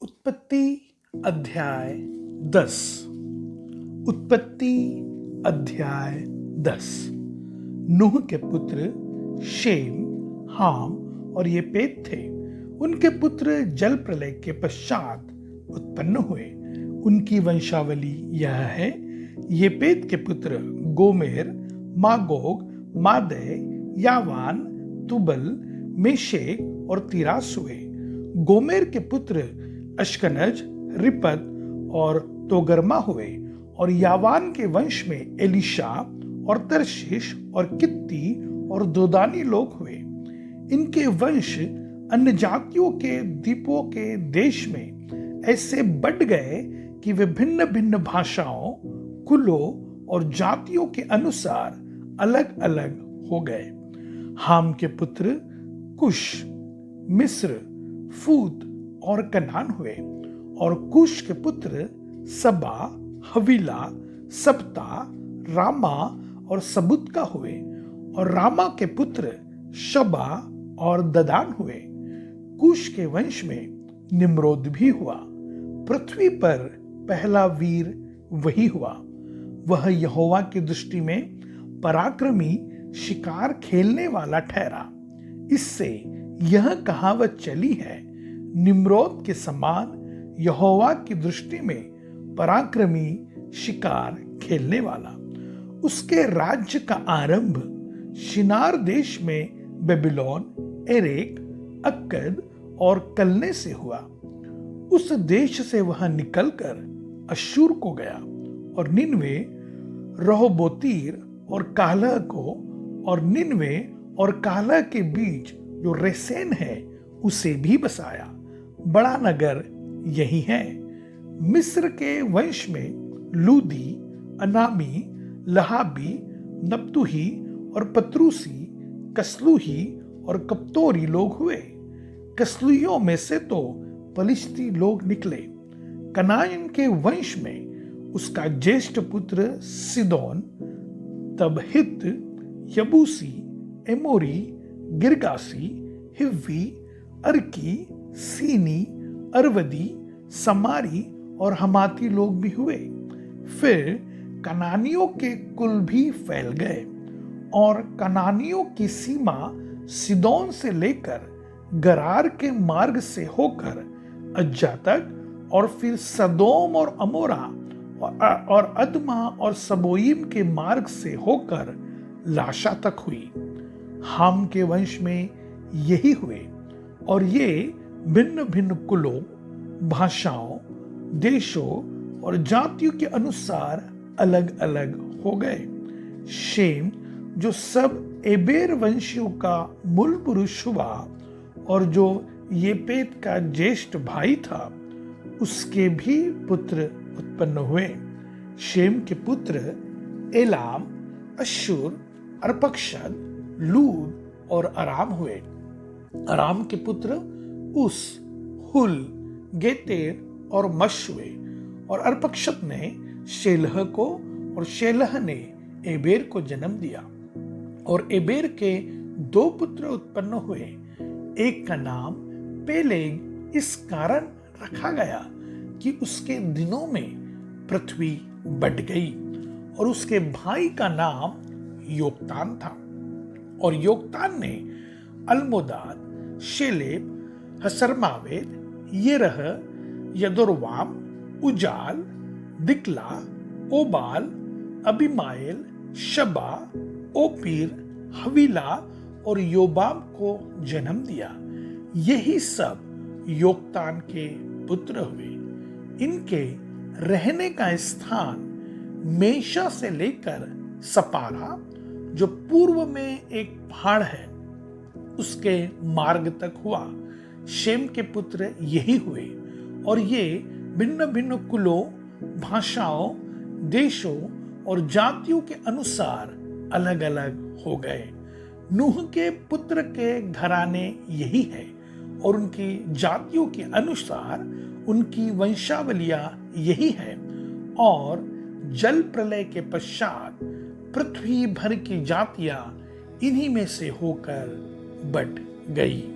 उत्पत्ति अध्याय 10। उत्पत्ति अध्याय 10। नूह के पुत्र शेम, हाम और येपेत थे। उनके पुत्र जल प्रलय के पश्चात उत्पन्न हुए। उनकी वंशावली यह है। येपेत के पुत्र गोमेर, मागोग, मादै, यावान, तुबल, मेशेक और तिरास हुए। गोमेर के पुत्र अश्कनज, रिपत और तोगरमा हुए और यावान के वंश में एलिशा और तरशीश और कित्ती और दोदानी लोग हुए। इनके वंश अन्य जातियों के द्वीपों के देश में ऐसे बढ़ गए कि वे भिन्न भिन्न भाषाओं, कुलों और जातियों के अनुसार अलग अलग हो गए। हाम के पुत्र कुश, मिस्र, फूत और कनान हुए और कुश के पुत्र सबा, हवीला, सब्ता, रामा और सबुत का हुए और रामा के पुत्र शबा और ददान हुए। कुश के वंश में निम्रोद भी हुआ। पृथ्वी पर पहला वीर वही हुआ। वह यहोवा की दृष्टि में पराक्रमी, शिकार खेलने वाला ठहरा। इससे यह कहावत चली है, निम्रोद के समान यहोवा की दृष्टि में पराक्रमी, शिकार खेलने वाला। उसके राज्य का आरंभ शिनार देश में बेबीलोन, एरेक, अक्कद और कलने से हुआ। उस देश से वह निकलकर अश्शूर को गया और निनवे, रहोबोतीर और कालह को, और निनवे और कालह के बीच जो रेसेन है उसे भी बसाया। बड़ा नगर यही है। मिस्र के वंश में लूदी, अनामी, लहाबी, नप्तुही और पत्रूसी, कसलुही और कप्तोरी लोग हुए। कसलुइयों में से तो पलिश्ती लोग निकले। कनान के वंश में उसका ज्येष्ठ पुत्र सिदोन, तब हित्त, यबूसी, एमोरी, गिरगासी, हिव्वी, अर्की, सीनी, अरवदी, समारी और हमाती लोग भी हुए। फिर कनानियों के कुल भी फैल गए और कनानियों की सीमा सिदोन से लेकर गरार के मार्ग से होकर अज्जा तक और फिर सदोम और अमोरा और अदमा और सबोइम के मार्ग से होकर लाशा तक हुई। हाम के वंश में यही हुए और ये भिन्न भिन्न कुलों, भाषाओं, देशों और जातियों के अनुसार अलग अलग हो गए। शेम, जो सब एबेर वंशियों का मूल पुरुष हुआ और जो येपेत का ज्येष्ठ भाई था, उसके भी पुत्र उत्पन्न हुए। शेम के पुत्र एलाम, अश्शूर, अर्पक्षद, लूद और अराम हुए। अराम के पुत्र उस, हुल, गेतेर और मश हुए और अर्पक्षद ने शेलह को और शेलह ने एबेर को जन्म दिया। और एबेर के दो पुत्र उत्पन्न हुए। एक का नाम पेलेग इस कारण रखा गया कि उसके दिनों में पृथ्वी बढ़ गई, और उसके भाई का नाम योक्तान था। और योक्तान ने अल्मोदाद, शेलेब, हसरमावेद, येरह, यदोरवाम, उजाल, दिकला, ओबाल, अबिमाएल, शबा, ओपीर, हवीला और योबाम को जन्म दिया। यही सब योक्तान के पुत्र हुए। इनके रहने का स्थान मेशा से लेकर सपारा, जो पूर्व में एक पहाड़ है, उसके मार्ग तक हुआ। शेम के पुत्र यही हुए और ये भिन्न भिन्न कुलों, भाषाओं, देशों और जातियों के अनुसार अलग अलग हो गए। नूह के पुत्र के घराने यही है और उनकी जातियों के अनुसार उनकी वंशावलियां यही है। और जल प्रलय के पश्चात पृथ्वी भर की जातियां इन्हीं में से होकर बढ़ गई।